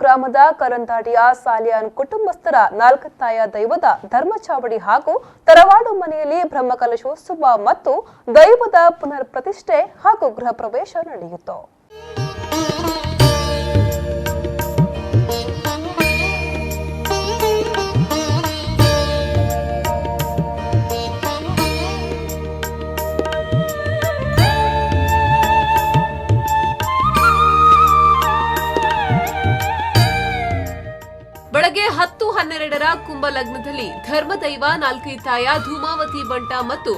ಗ್ರಾಮದ ಕರಂದಾಡಿಯ ಸಾಲಿಯಾನ್ ಕುಟುಂಬಸ್ಥರ ನಾಲ್ಕತ್ತಾಯ ದೈವದ ಧರ್ಮಚಾವಡಿ ಹಾಗೂ ತರವಾಡು ಮನೆಯಲ್ಲಿ ಬ್ರಹ್ಮಕಲಶೋತ್ಸವ ಮತ್ತು ದೈವದ ಪುನರ್ ಪ್ರತಿಷ್ಠೆ ಹಾಗೂ ಗೃಹ ಪ್ರವೇಶ ನಡೆಯಿತು. ಬೆಳಗ್ಗೆ 10-12 ಕುಂಭ ಲಗ್ನದಲ್ಲಿ ಧರ್ಮದೈವ ನಾಲ್ಕೈತಾಯ ಧೂಮಾವತಿ ಬಂಟ ಮತ್ತು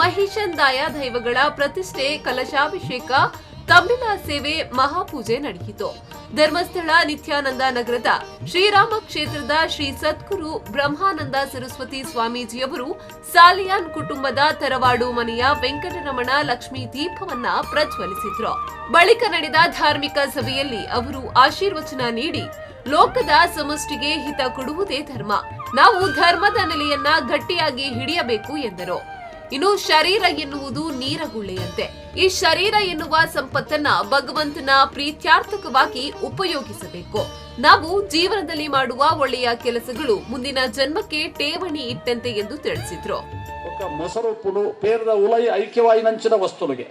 ಮಹಿಷಂದಾಯ ದೈವಗಳ ಪ್ರತಿಷ್ಠೆ, ಕಲಶಾಭಿಷೇಕ, ತಂಬಿಲ ಸೇವೆ, ಮಹಾಪೂಜೆ ನಡೆಯಿತು. ಧರ್ಮಸ್ಥಳ ನಿತ್ಯಾನಂದ ನಗರದ ಶ್ರೀರಾಮ ಕ್ಷೇತ್ರದ ಶ್ರೀ ಸದ್ಗುರು ಬ್ರಹ್ಮಾನಂದ ಸರಸ್ವತಿ ಸ್ವಾಮೀಜಿಯವರು ಸಾಲಿಯಾನ್ ಕುಟುಂಬದ ತರವಾಡು ಮನೆಯ ವೆಂಕಟರಮಣ ಲಕ್ಷ್ಮೀ ದೀಪವನ್ನ ಪ್ರಜ್ವಲಿಸಿದ್ರು. ಬಳಿಕ ನಡೆದ ಧಾರ್ಮಿಕ ಸಭೆಯಲ್ಲಿ ಅವರು ಆಶೀರ್ವಚನ ನೀಡಿ, ಲೋಕದ ಸಮಷ್ಟಿಗೆ ಹಿತ ಕೊಡುವುದೇ ಧರ್ಮ, ನಾವು ಧರ್ಮದ ನೆಲೆಯನ್ನ ಗಟ್ಟಿಯಾಗಿ ಹಿಡಿಯಬೇಕು ಎಂದರು. ಇನ್ನು ಶರೀರ ಎನ್ನುವುದು ನೀರಗುಳ್ಳೆಯಂತೆ, ಈ ಶರೀರ ಎನ್ನುವ ಸಂಪತ್ತನ್ನ ಭಗವಂತನ ಪ್ರೀತ್ಯಾರ್ಥಕವಾಗಿ ಉಪಯೋಗಿಸಬೇಕು. ನಾವು ಜೀವನದಲ್ಲಿ ಮಾಡುವ ಒಳ್ಳೆಯ ಕೆಲಸಗಳು ಮುಂದಿನ ಜನ್ಮಕ್ಕೆ ಠೇವಣಿ ಇಟ್ಟಂತೆ ಎಂದು ತಿಳಿಸಿದ್ರು. ಮೊಸರು ಪುಡು ಪೇರದ ಉಲೈ ಐಕ್ಯವಾಯಿ ನಂಚಿನ ವಸ್ತುವಿಗೆ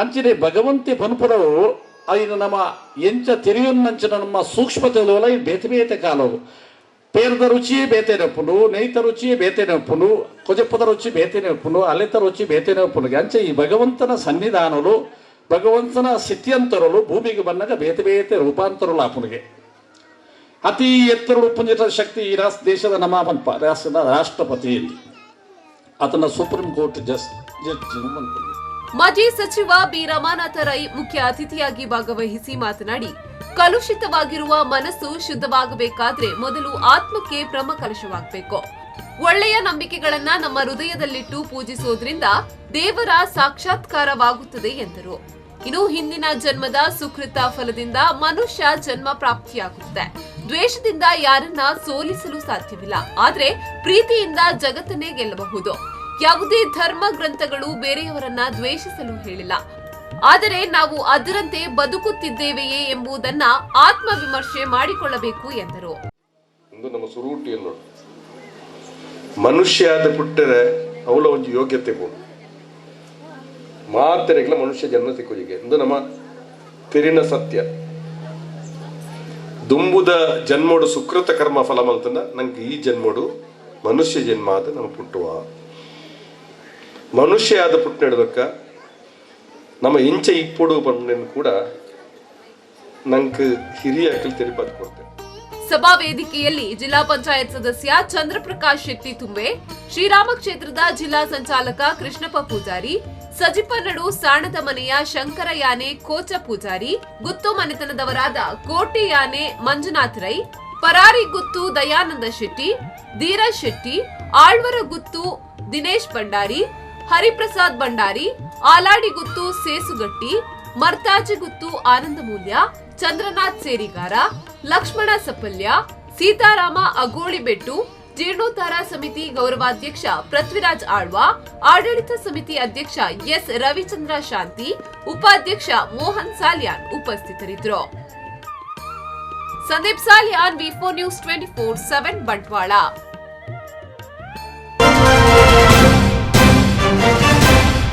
ಅಂಚಿನ ಭಗವಂತಿ ಪನ್ಪುರವು ಐದು ನಮ್ಮ ಎಂಚ ತೆರೆಯುನ್ನಂಚಿನ ನಮ್ಮ ಸೂಕ್ಷ್ಮತೆಲ ಬೇತೆ ಬೇತೆ ಕಾಲವು ಪೇರದ ರುಚಿ ಬೇತೇನೆ ಉಪ್ಪುನು, ನೈತ ರುಚಿ ಬೇತೇನೆ ಉಪ್ಪುನು, ಕೊಜಪ್ಪದ ರುಚಿ ಬೇತೇನೆ ಉಪ್ಪುನು, ಅಲೆತ ರುಚಿ ಬೇತೇನೆ ಉಪ್ಪುನುಗೆ ಅಂಚೆ ಈ ಭಗವಂತನ ಸನ್ನಿಧಾನಲು ಭಗವಂತನ ಸ್ಥಿತಿಯಂತರಲು ಭೂಮಿಗೆ ಬಂದಾಗ ಬೇತೆ ಬೇತೆ ರೂಪಾಂತರಲು ಆಪುನಿಗೆ ಅತಿ ಎತ್ತರ ಪುಂಜಿತ ಶಕ್ತಿ ಈ ದೇಶದ ನಮ್ಮ ರಾಷ್ಟ್ರಪತಿ ಅದನ್ನ ಸುಪ್ರೀಂ ಕೋರ್ಟ್ ಜಡ್ಜ್ ಮಾಜಿ ಸಚಿವ ಬಿ ರಮಾನಾಥ ರೈ ಮುಖ್ಯ ಅತಿಥಿಯಾಗಿ ಭಾಗವಹಿಸಿ ಮಾತನಾಡಿ, ಕಲುಷಿತವಾಗಿರುವ ಮನಸ್ಸು ಶುದ್ಧವಾಗಬೇಕಾದ್ರೆ ಮೊದಲು ಆತ್ಮಕ್ಕೆ ಬ್ರಹ್ಮಕಲಶವಾಗಬೇಕು. ಒಳ್ಳೆಯ ನಂಬಿಕೆಗಳನ್ನ ನಮ್ಮ ಹೃದಯದಲ್ಲಿಟ್ಟು ಪೂಜಿಸೋದ್ರಿಂದ ದೇವರ ಸಾಕ್ಷಾತ್ಕಾರವಾಗುತ್ತದೆ ಎಂದರು. ಇನ್ನು ಹಿಂದಿನ ಜನ್ಮದ ಸುಕೃತ ಫಲದಿಂದ ಮನುಷ್ಯ ಜನ್ಮ ಪ್ರಾಪ್ತಿಯಾಗುತ್ತದೆ. ದ್ವೇಷದಿಂದ ಯಾರನ್ನ ಸೋಲಿಸಲು ಸಾಧ್ಯವಿಲ್ಲ, ಆದ್ರೆ ಪ್ರೀತಿಯಿಂದ ಜಗತ್ತನ್ನೇ ಗೆಲ್ಲಬಹುದು. ಯಾವುದೇ ಧರ್ಮ ಗ್ರಂಥಗಳು ಬೇರೆಯವರನ್ನ ದ್ವೇಷಿಸಲು ಹೇಳಿಲ್ಲ, ಆದರೆ ನಾವು ಅದರಂತೆ ಬದುಕುತ್ತಿದ್ದೇವೆಯೇ ಎಂಬುದನ್ನ ಆತ್ಮವಿಮರ್ಶೆ ಮಾಡಿಕೊಳ್ಳಬೇಕು ಎಂದರು. ನಮ್ಮ ಸುರೂಟಿಯನ್ನು ಮನುಷ್ಯದ ಪುಟ್ಟರೆ ಅವಳ ಒಂದು ಯೋಗ್ಯತೆ ಬೋದು ಮಾತರೆಗಳ ಮನುಷ್ಯ ಜನ್ಮ ಸಿಕ್ಕೋಜಿಗೆ ಎಂದು ನಮ್ಮ ತೆರಿನ ಸತ್ಯ ದುಂಬುದ ಜನ್ಮೋಡು ಸುಕೃತ ಕರ್ಮ ಫಲ ಅಂತಂದ ನಂಗೆ ಈ ಜನ್ಮೋಡು ಮನುಷ್ಯ ಜನ್ಮ ಆದ ನಮ್ಮ ಪುಟ್ಟುವ ಮನುಷ್ಯ ಆದ ಪುಟ್ಟ ನಡೆದಕ್ಕ ನಮ್ಮ ಇಂಚೆ ಇಪ್ಪೊಡು ಬಂದನ್ನು ಕೂಡ ನಂಗೆ ಹಿರಿಯ ಅಕ್ಕಲ್ ತೆರಿಪಾತ್ ಕೊಡ್ತೇನೆ. ಸಭಾ ವೇದಿಕೆಯಲ್ಲಿ ಜಿಲ್ಲಾ ಪಂಚಾಯತ್ ಸದಸ್ಯ ಚಂದ್ರಪ್ರಕಾಶ್ ಶೆಟ್ಟಿ ತುಂಬೆ, ಶ್ರೀರಾಮ ಕ್ಷೇತ್ರದ ಜಿಲ್ಲಾ ಸಂಚಾಲಕ ಕೃಷ್ಣಪ್ಪ ಪೂಜಾರಿ, ಸಜಿಪನ್ನಡು ಸಾಣದ ಮನೆಯ ಶಂಕರ ಯಾನೆ ಕೋಚ ಪೂಜಾರಿ, ಗುತ್ತು ಮನೆತನದವರಾದ ಕೋಟೆ ಯಾನೆ ಮಂಜುನಾಥ್ ರೈ, ಪರಾರಿ ಗುತ್ತು ದಯಾನಂದ ಶೆಟ್ಟಿ, ಧೀರಜ್ ಶೆಟ್ಟಿ, ಆಳ್ವರ ಗುತ್ತು ದಿನೇಶ್ ಭಂಡಾರಿ, ಹರಿಪ್ರಸಾದ್ ಭಂಡಾರಿ, ಆಲಾಡಿ ಗುತ್ತು ಸೇಸುಗಟ್ಟಿ, ಮರ್ತಾಜಿ ಗುತ್ತು ಆನಂದಮೂಲ್ಯ, ಚಂದ್ರನಾಥ್ ಸೇರಿಗಾರ, ಲಕ್ಷ್ಮಣ ಸಪಲ್ಯ, ಸೀತಾರಾಮ ಅಗೋಳಿಬೆಟ್ಟು, ಜೀರ್ಣೋದ್ಧಾರ ಸಮಿತಿ ಗೌರವಾಧ್ಯಕ್ಷ ಪೃಥ್ವಿರಾಜ್ ಆಳ್ವಾ, ಆಡಳಿತ ಸಮಿತಿ ಅಧ್ಯಕ್ಷ ಎಸ್ ರವಿಚಂದ್ರ ಶಾಂತಿ, ಉಪಾಧ್ಯಕ್ಷ ಮೋಹನ್ ಸಾಲಿಯಾನ್ ಉಪಸ್ಥಿತರಿದ್ದರು. ಸಂದೀಪ್ ಸಾಲಿಯಾನ್, ವಿ4 ನ್ಯೂಸ್ 24/7 ಬಂಟ್ವಾಳ.